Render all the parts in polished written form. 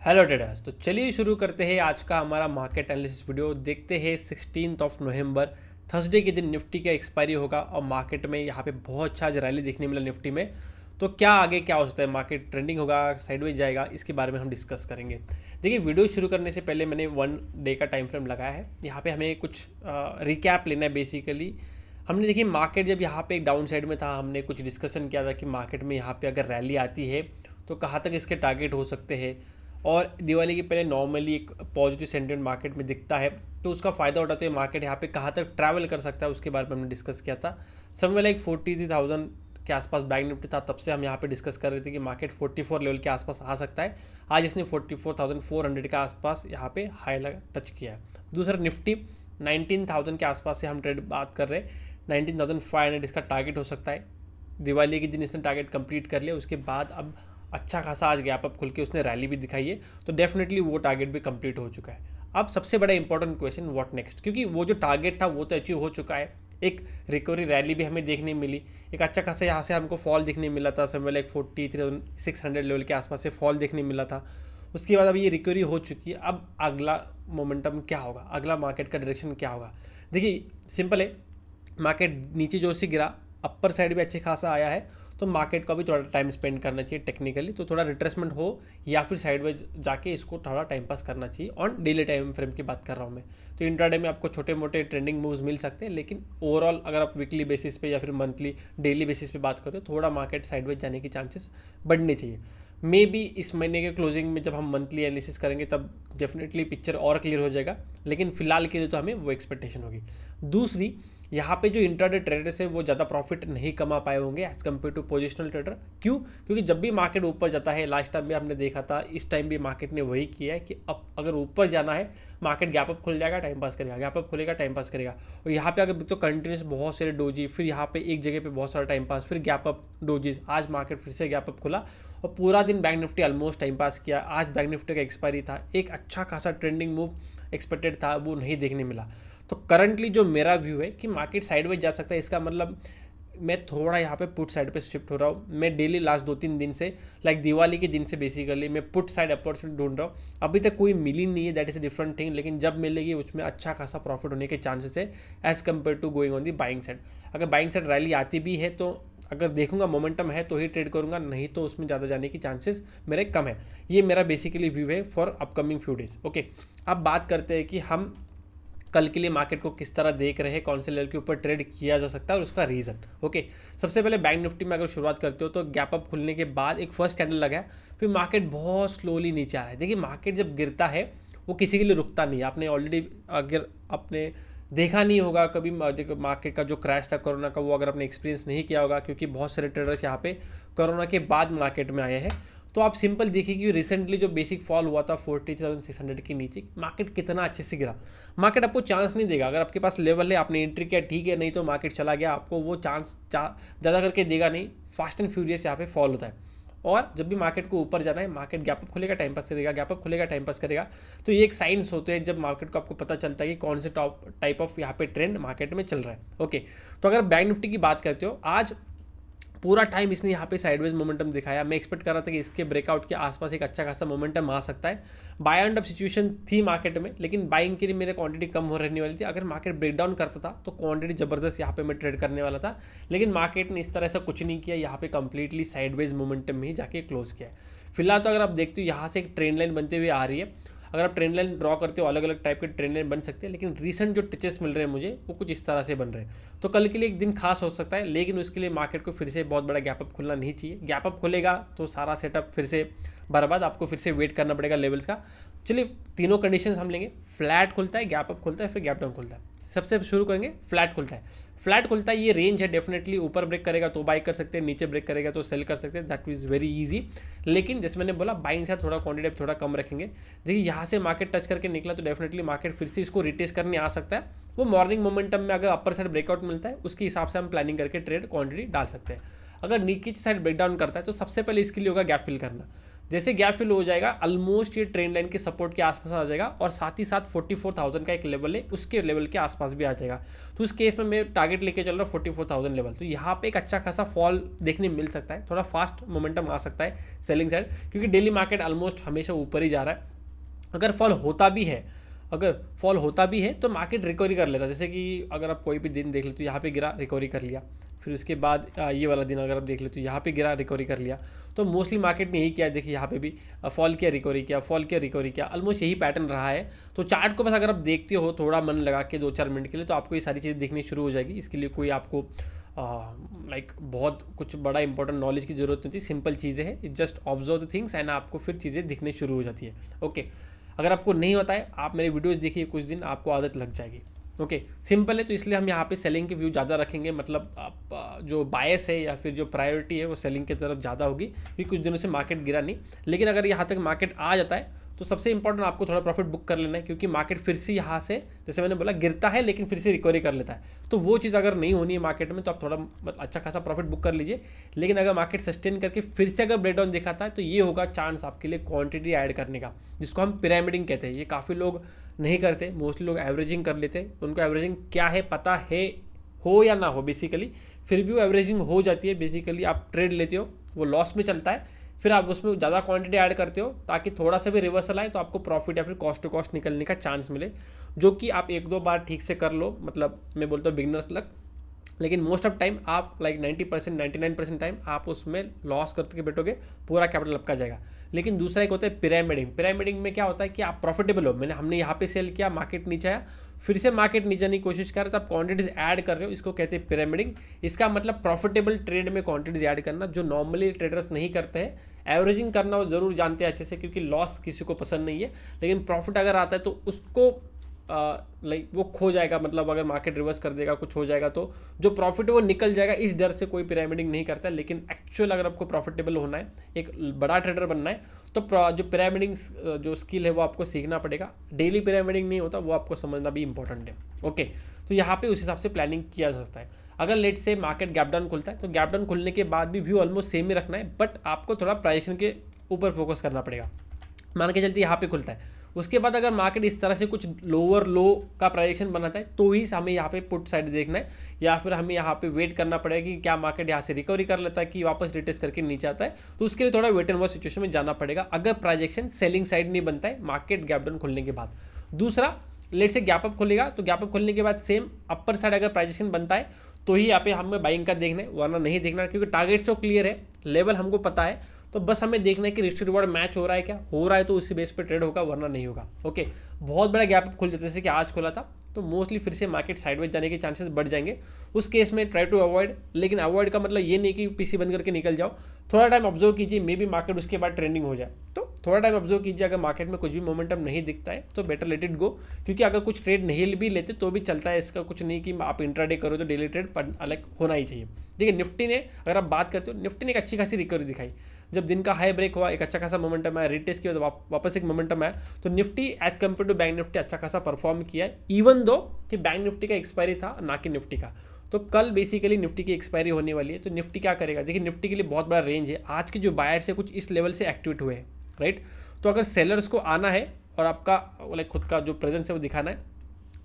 Hello traders. तो चलिए शुरू करते हैं आज का हमारा मार्केट एनालिसिस वीडियो। देखते हैं 16 नवंबर थर्सडे के दिन निफ्टी का एक्सपायरी होगा और मार्केट में यहाँ पे बहुत अच्छा आज रैली देखने मिला निफ्टी में। तो क्या आगे क्या हो सकता है, मार्केट ट्रेंडिंग होगा, साइडवेज जाएगा, इसके बारे में हम डिस्कस करेंगे। देखिए, वीडियो शुरू करने से पहले मैंने 1 डे का टाइम फ्रेम लगाया है। यहाँ पे हमें कुछ रिकैप लेना है। बेसिकली हमने देखिए मार्केट जब यहाँ पे एक डाउन साइड में था, हमने कुछ डिस्कशन किया था कि मार्केट में यहाँ पे अगर रैली आती है तो कहाँ तक इसके टारगेट हो सकते हैं। और दिवाली के पहले नॉर्मली एक पॉजिटिव सेंटिमेंट मार्केट में दिखता है, तो उसका फ़ायदा उठाते हुए मार्केट यहाँ पे कहाँ तक ट्रैवल कर सकता है उसके बारे में हमने डिस्कस किया था। समवेयर लाइक 43,000 के आसपास बैंक निफ्टी था, तब से हम यहाँ पे डिस्कस कर रहे थे कि मार्केट 44 लेवल के आसपास आ सकता है। आज इसने 44,400 के आसपास यहाँ पे हाई टच किया है। दूसरा निफ्टी 19,000 के आसपास से हम ट्रेड बात कर रहे हैं। 19,500 इसका टारगेट हो सकता है। दिवाली के दिन इसने टारगेट कंप्लीट कर लिया, उसके बाद अब अच्छा खासा आज गैप अप खुल के उसने रैली भी दिखाई है, तो डेफिनेटली वो टारगेट भी कंप्लीट हो चुका है। अब सबसे बड़ा इंपॉर्टेंट क्वेश्चन, व्हाट नेक्स्ट, क्योंकि वो जो टारगेट था वो तो अचीव हो चुका है। एक रिकवरी रैली भी हमें देखने मिली, एक अच्छा खासा यहाँ से हमको फॉल देखने मिला था, समवेयर लाइक 43,600 लेवल के आसपास से फॉल देखने मिला था। उसके बाद अब ये रिकवरी हो चुकी है। अब अगला मोमेंटम क्या होगा, अगला मार्केट का डायरेक्शन क्या होगा। देखिए सिंपल है, मार्केट नीचे जोर से गिरा, अपर साइड भी अच्छे खासा आया है, तो मार्केट को भी थोड़ा टाइम स्पेंड करना चाहिए टेक्निकली, तो थोड़ा रिट्रेसमेंट हो या फिर साइडवेज जाके इसको थोड़ा टाइम पास करना चाहिए। ऑन डेली टाइम फ्रेम की बात कर रहा हूँ मैं। तो इंट्राडे में आपको छोटे मोटे ट्रेंडिंग मूव्स मिल सकते हैं, लेकिन ओवरऑल अगर आप वीकली बेसिस पे या फिर मंथली डेली बेसिस पे बात करें तो थोड़ा मार्केट साइडवेज जाने की चांसेस बढ़ने चाहिए। मे बी इस महीने के क्लोजिंग में जब हम मंथली एनालिसिस करेंगे तब डेफिनेटली पिक्चर और क्लियर हो जाएगा, लेकिन फिलहाल के लिए तो हमें वो एक्सपेक्टेशन होगी। दूसरी, यहाँ पे जो इंट्राडे ट्रेडर्स है वो ज़्यादा प्रॉफिट नहीं कमा पाए होंगे as compared to positional trader. क्यों? क्योंकि जब भी मार्केट ऊपर जाता है, लास्ट टाइम भी हमने देखा था, इस टाइम भी मार्केट ने वही किया है कि अब अगर ऊपर जाना है मार्केट गैप अप खुल जाएगा, टाइम पास करेगा, गैप अप खुलेगा, टाइम पास करेगा। और यहाँ पे अगर तो कंटिन्यूस बहुत सारे डोजी, फिर यहाँ पे एक जगह पे बहुत सारा टाइम पास, फिर गैप अप डोजीज। आज मार्केट फिर से गैप अप खुला और पूरा दिन bank Nifty almost time pass किया। आज बैंक निफ्टी का एक्सपायरी था, एक अच्छा खासा ट्रेंडिंग मूव एक्सपेक्टेड था, वो नहीं देखने मिला। तो करंटली जो मेरा व्यू है कि मार्केट साइडवेज जा सकता है, इसका मतलब मैं थोड़ा यहाँ पे पुट साइड पे शिफ्ट हो रहा हूँ। मैं डेली लास्ट 2-3 दिन से, लाइक दिवाली के दिन से बेसिकली मैं पुट साइड अपॉर्चुनिटी ढूंढ रहा हूँ। अभी तक कोई मिली नहीं है, that is a different thing, लेकिन जब मिलेगी उसमें अच्छा खासा प्रॉफिट होने के चांसेस है as compared to going on the buying side. अगर बाइंग साइड रैली आती भी है तो अगर देखूंगा मोमेंटम है तो ही ट्रेड करूंगा, नहीं तो उसमें ज़्यादा जाने की चांसेस मेरे कम है। ये मेरा बेसिकली व्यू है for upcoming few days. Okay, अब बात करते हैं कि हम कल के लिए मार्केट को किस तरह देख रहे हैं, कौन से लेवल के ऊपर ट्रेड किया जा सकता है और उसका रीज़न। ओके, सबसे पहले बैंक निफ्टी में अगर शुरुआत करते हो तो गैप अप खुलने के बाद एक फर्स्ट कैंडल लगा है, फिर मार्केट बहुत स्लोली नीचे आ रहा है। देखिए मार्केट जब गिरता है वो किसी के लिए रुकता नहीं है। आपने ऑलरेडी अगर आपने देखा नहीं होगा कभी मार्केट का जो क्रैश था कोरोना का, वो अगर आपने एक्सपीरियंस नहीं किया होगा, क्योंकि बहुत सारे ट्रेडर्स यहाँ पे कोरोना के बाद मार्केट में आए हैं। तो आप सिंपल देखिए कि रिसेंटली जो बेसिक फॉल हुआ था 43,600 के नीचे, मार्केट कितना अच्छे से गिरा। मार्केट आपको चांस नहीं देगा, अगर आपके पास लेवल है आपने एंट्री किया ठीक है, नहीं तो मार्केट चला गया, आपको वो चांस ज़्यादा करके देगा नहीं। फास्ट एंड फ्यूरियस यहाँ पे फॉल होता है। और जब भी मार्केट को ऊपर जाना है, मार्केट गैप अप खुलेगा, टाइम पास करेगा, गैप अप खुलेगा, टाइम पास करेगा। तो ये एक साइंस होते हैं जब मार्केट को आपको पता चलता है कि कौन से टॉप टाइप ऑफ यहाँ पे ट्रेंड मार्केट में चल रहा है। ओके, तो अगर बैंक निफ्टी की बात करते हो, आज पूरा टाइम इसने यहाँ पे साइडवेज मोमेंटम दिखाया। मैं एक्सपेक्ट कर रहा था कि इसके ब्रेकआउट के आसपास एक अच्छा खासा मोमेंटम आ सकता है। बाय एंड अप सिचुएशन थी मार्केट में, लेकिन बाइंग के लिए मेरे क्वांटिटी कम हो रहने वाली थी। अगर मार्केट ब्रेकडाउन करता था तो क्वांटिटी जबरदस्त यहाँ पे मैं ट्रेड करने वाला था, लेकिन मार्केट ने इस तरह से कुछ नहीं किया, यहाँ पे कंप्लीटली साइडवेज मोमेंटम में ही जाके क्लोज किया है। फिलहाल तो अगर आप देखते हो यहाँ से एक ट्रेंड लाइन बनते हुए आ रही है। अगर आप ट्रेंड लाइन ड्रॉ करते हो, अलग अलग टाइप के ट्रेंड लाइन बन सकते हैं, लेकिन रिसेंट जो टचेस मिल रहे हैं मुझे वो कुछ इस तरह से बन रहे हैं। तो कल के लिए एक दिन खास हो सकता है, लेकिन उसके लिए मार्केट को फिर से बहुत बड़ा गैप अप खुलना नहीं चाहिए। गैप अप खुलेगा तो सारा सेटअप फिर से बर्बाद, आपको फिर से वेट करना पड़ेगा लेवल्स का। चलिए तीनों कंडीशंस हम लेंगे। फ्लैट खुलता है, गैप अप खुलता है, फिर गैप डाउन खुलता है। सबसे शुरू करेंगे फ्लैट खुलता है। फ्लैट खुलता है, ये रेंज है, डेफिनेटली ऊपर ब्रेक करेगा तो बाई कर सकते हैं, नीचे ब्रेक करेगा तो सेल कर सकते हैं, दैट इज़ वेरी इजी। लेकिन जैसे मैंने बोला बाइंग साइड थोड़ा क्वांटिटी थोड़ा कम रखेंगे। देखिए यहाँ से मार्केट टच करके निकला तो डेफिनेटली मार्केट फिर से इसको रिटेस्ट करने आ सकता है। वो मॉर्निंग मोमेंटम में अगर अपर साइड ब्रेकआउट मिलता है उसके हिसाब से हम प्लानिंग करके ट्रेड क्वांटिटी डाल सकते हैं। अगर नीचे साइड ब्रेकडाउन करता है तो सबसे पहले इसके लिए होगा गैप फिल करना। जैसे गैप फिल हो जाएगा ऑलमोस्ट ये ट्रेंड लाइन के सपोर्ट के आसपास आ जाएगा और साथ ही साथ 44,000 का एक लेवल है उसके लेवल के आसपास भी आ जाएगा। तो उस केस में मैं टारगेट लेके चल रहा हूँ 44,000 लेवल। तो यहाँ पे एक अच्छा खासा फॉल देखने मिल सकता है, थोड़ा फास्ट मोमेंटम आ सकता है सेलिंग साइड, क्योंकि डेली मार्केट ऑलमोस्ट हमेशा ऊपर ही जा रहा है। अगर फॉल होता भी है तो मार्केट रिकवरी कर लेता है। जैसे कि अगर आप कोई भी दिन देख ले तो यहाँ पे गिरा, रिकवरी कर लिया, फिर उसके बाद ये वाला दिन अगर आप देख ले तो यहाँ पे गिरा, रिकवरी कर लिया। तो मोस्टली मार्केट ने यही किया, देखिए यहाँ पे भी फॉल किया, रिकवरी किया, फॉल किया, रिकवरी किया, ऑलमोस्ट यही पैटर्न रहा है। तो चार्ट को बस अगर आप देखते हो थोड़ा मन लगा के 2-4 मिनट के लिए, तो आपको ये सारी चीज़ें दिखनी शुरू हो जाएगी। इसके लिए कोई आपको लाइक बहुत कुछ बड़ा इंपॉर्टेंट नॉलेज की जरूरत नहीं थी, सिंपल चीज़ें हैं, just observe the things and आपको फिर चीज़ें दिखने शुरू हो जाती है। ओके, अगर आपको नहीं होता है आप मेरे वीडियोस देखिए कुछ दिन, आपको आदत लग जाएगी। ओके, सिंपल है। तो इसलिए हम यहाँ पे सेलिंग के व्यू ज़्यादा रखेंगे, मतलब आप जो बायस है या फिर जो प्रायोरिटी है वो सेलिंग की तरफ ज़्यादा होगी, क्योंकि कुछ दिनों से मार्केट गिरा नहीं। लेकिन अगर यहाँ तक मार्केट आ जाता है तो सबसे इंपॉर्टेंट आपको थोड़ा प्रॉफिट बुक कर लेना है, क्योंकि मार्केट फिर से यहाँ से, जैसे मैंने बोला, गिरता है लेकिन फिर से रिकवरी कर लेता है। तो वो चीज़ अगर नहीं होनी है मार्केट में तो आप थोड़ा अच्छा खासा प्रॉफिट बुक कर लीजिए। लेकिन अगर मार्केट सस्टेन करके फिर से अगर ब्रेकडाउन दिखाता है तो ये होगा चांस आपके लिए क्वांटिटी ऐड करने का, जिसको हम पिरामिडिंग कहते हैं। ये काफ़ी लोग नहीं करते, मोस्टली लोग एवरेजिंग कर लेते हैं। उनको एवरेजिंग क्या है पता है, हो या ना हो बेसिकली, फिर भी वो एवरेजिंग हो जाती है। बेसिकली आप ट्रेड लेते हो, वो लॉस में चलता है, फिर आप उसमें ज़्यादा क्वांटिटी ऐड करते हो ताकि थोड़ा सा भी रिवर्सल आए तो आपको प्रॉफिट या फिर कॉस्ट टू कॉस्ट निकलने का चांस मिले, जो कि आप 1-2 बार ठीक से कर लो। मतलब मैं बोलता हूँ बिगनर्स लक, लेकिन मोस्ट ऑफ टाइम आप लाइक 90% 99% टाइम आप उसमें लॉस करके बैठोगे, पूरा कैपिटल आपका जाएगा। लेकिन दूसरा एक होता है पिरामिडिंग। पिरामिडिंग में क्या होता है कि आप प्रॉफिटेबल हो, हमने यहाँ पे सेल किया, मार्केट नीचे आया, फिर से मार्केट नीचे जाने की कोशिश कर रहे तो आप क्वांटिटीज ऐड कर रहे हो, इसको कहते हैं पिरामिडिंग। इसका मतलब प्रॉफिटेबल ट्रेड में क्वांटिटीज ऐड करना, जो नॉर्मली ट्रेडर्स नहीं करते हैं। एवरेजिंग करना वो जरूर जानते हैं अच्छे से, क्योंकि लॉस किसी को पसंद नहीं है, लेकिन प्रॉफिट अगर आता है तो उसको लाइक वो खो जाएगा। मतलब अगर मार्केट रिवर्स कर देगा, कुछ हो जाएगा तो जो प्रॉफिट है वो निकल जाएगा, इस डर से कोई पिरामिडिंग नहीं करता है। लेकिन एक्चुअल अगर आपको प्रॉफिटेबल होना है, एक बड़ा ट्रेडर बनना है, तो जो पिरामिडिंग जो स्किल है वो आपको सीखना पड़ेगा। डेली पिरामिडिंग नहीं होता, वो आपको समझना भी इंपॉर्टेंट है। ओके, तो यहाँ पे उस हिसाब से प्लानिंग किया जा सकता है। अगर लेट से मार्केट गैप डाउन खुलता है तो गैप डाउन खुलने के बाद भी व्यू ऑलमोस्ट सेम ही रखना है, बट आपको थोड़ा प्राइजेक्शन के ऊपर फोकस करना पड़ेगा। मान के चलते यहाँ पे खुलता है, उसके बाद अगर मार्केट इस तरह से कुछ लोअर लो का प्राइजेक्शन बनाता है तो ही हमें यहाँ पे पुट साइड देखना है, या फिर हमें यहाँ पे वेट करना पड़ेगा कि क्या मार्केट यहाँ से रिकवरी कर लेता है कि वापस रिटेस्ट करके नीचे आता है। तो उसके लिए थोड़ा वेट एंड वॉच सिचुएशन में जाना पड़ेगा, अगर प्राइजेक्शन सेलिंग साइड नहीं बनता है मार्केट गैप डाउन खुलने के बाद। दूसरा, लेट से गैप अप खुलेगा तो गैप अप खुलने के बाद सेम अपर साइड अगर प्राइजेक्शन बनता है तो ही यहाँ पे हमें बाइंग का देखना है, वरना नहीं देखना, क्योंकि टारगेट तो क्लियर है, लेवल हमको पता है। तो बस हमें देखना है कि रिस्क रिवॉर्ड मैच हो रहा है, क्या हो रहा है तो उसी बेस पे ट्रेड होगा, वरना नहीं होगा। ओके, बहुत बड़ा गैप खुल जाता है जैसे कि आज खुला था तो मोस्टली फिर से मार्केट साइडवेज जाने के चांसेस बढ़ जाएंगे। उस केस में ट्राई टू अवॉइड, लेकिन अवॉइड का मतलब ये नहीं कि पीसी बंद करके निकल जाओ, थोड़ा टाइम ऑब्जर्व कीजिए, मे बी मार्केट उसके बाद ट्रेंडिंग हो जाए। तो थोड़ा टाइम ऑब्जर्व कीजिए, अगर मार्केट में कुछ भी मोमेंटम नहीं दिखता है तो बेटर लेट इट गो, क्योंकि अगर कुछ ट्रेड नहीं भी लेते तो भी चलता है, इसका कुछ नहीं कि आप इंट्राडे करो तो डेली ट्रेड अलग होना ही चाहिए। देखिए निफ्टी ने, अगर आप बात करते हो, निफ्टी ने एक अच्छी खासी रिकवरी दिखाई। जब दिन का हाई ब्रेक हुआ, एक अच्छा खासा मोमेंटम आया, रिटेस्ट किया, वापस एक मोमेंटम आया, तो Nifty as compared to bank Nifty अच्छा खासा परफॉर्म किया है, इवन दो कि बैंक निफ्टी का एक्सपायरी था ना कि निफ्टी का। तो कल बेसिकली निफ्टी की एक्सपायरी होने वाली है, तो निफ्टी क्या करेगा। देखिए निफ्टी के लिए बहुत बड़ा रेंज है, आज के जो बायर्स है कुछ इस लेवल से एक्टिवेट हुए हैं, राइट। तो अगर सेलर्स को आना है और आपका लाइक खुद का जो प्रेजेंस है वो दिखाना है,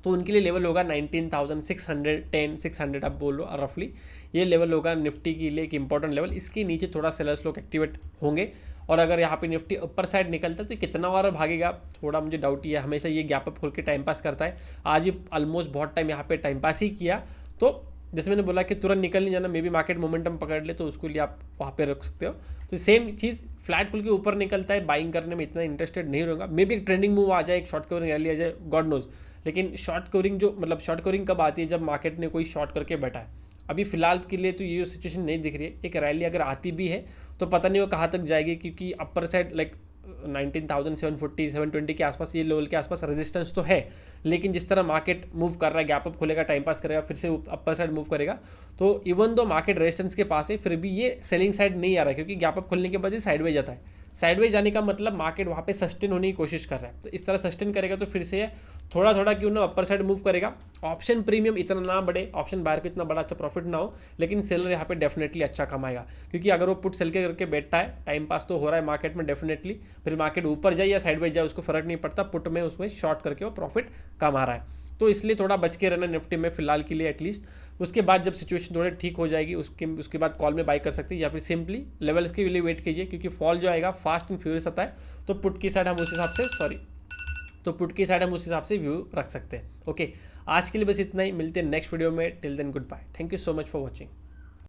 तो उनके लिए लेवल होगा 19,610 600 आप बोल लो रफली, ये लेवल होगा निफ्टी के लिए एक इंपॉर्टेंट लेवल। इसके नीचे थोड़ा सेलर्स लोग एक्टिवेट होंगे, और अगर यहाँ पे निफ्टी ऊपर साइड निकलता है तो कितना बार भागेगा थोड़ा मुझे डाउट ही है। हमेशा ये गैप अप खोल के टाइम पास करता है, आज ही ऑलमोस्ट बहुत टाइम यहाँ पे टाइम पास ही किया। तो जैसे मैंने बोला कि तुरंत निकल नहीं जाना, मे बी मार्केट मोमेंटम पकड़ ले तो उसके लिए आप वहाँ पे रख सकते हो। तो सेम चीज़ फ्लैट खुल के ऊपर निकलता है, बाइंग करने में इतना इंटरेस्टेड नहीं रहूँगा। मे बी एक ट्रेंडिंग मूव आ जाए, एक शॉर्ट कवरिंग रैली आ जाए, गॉड नोज। लेकिन शॉर्ट कवरिंग जो मतलब शॉर्ट कवरिंग कब आती है, जब मार्केट ने कोई शॉर्ट करके बैठा है। अभी फिलहाल के लिए तो ये सिचुएशन नहीं दिख रही है। एक रैली अगर आती भी है तो पता नहीं वो कहाँ तक जाएगी, क्योंकि अपर साइड लाइक 19,740 720 के आसपास, ये लेवल के आसपास रेजिस्टेंस तो है। लेकिन जिस तरह मार्केट मूव कर रहा है, गैप अप खोलेगा, टाइम पास करेगा, फिर से अपर साइड मूव करेगा, तो इवन दो मार्केट रेजिस्टेंस के पास है फिर भी ये सेलिंग साइड नहीं आ रहा है, क्योंकि गैप अप खोलने के बाद ये साइडवेज जाता है। साइडवेज जाने का मतलब मार्केट वहाँ पे सस्टेन होने की कोशिश कर रहा है, तो इस तरह सस्टेन करेगा तो फिर से थोड़ा थोड़ा क्यों ना अपर साइड मूव करेगा। ऑप्शन प्रीमियम इतना ना बढ़े, ऑप्शन बायर को इतना बड़ा अच्छा प्रॉफिट ना हो, लेकिन सेलर यहाँ पे डेफिनेटली अच्छा कमाएगा, क्योंकि अगर वो पुट सेल के करके बैठा है, टाइम पास तो हो रहा है मार्केट में डेफिनेटली, फिर मार्केट ऊपर जाए या साइडवेज जाए उसको फर्क नहीं पड़ता, पुट में उसमें शॉर्ट करके वो प्रॉफिट कमा रहा है। तो इसलिए थोड़ा बच के रहना निफ्टी में फिलहाल के लिए एटलीस्ट। उसके बाद जब सिचुएशन थोड़ी ठीक हो जाएगी उसके बाद कॉल में बाय कर सकते हैं, या फिर सिंपली लेवल्स के लिए वेट कीजिए, क्योंकि फॉल जो आएगा फास्ट एंड फ्यूरियस आता है, तो पुट की साइड हम उस हिसाब से व्यू रख सकते हैं। ओके, आज के लिए बस इतना ही, मिलते हैं नेक्स्ट वीडियो में। Till then goodbye, thank you so much for watching.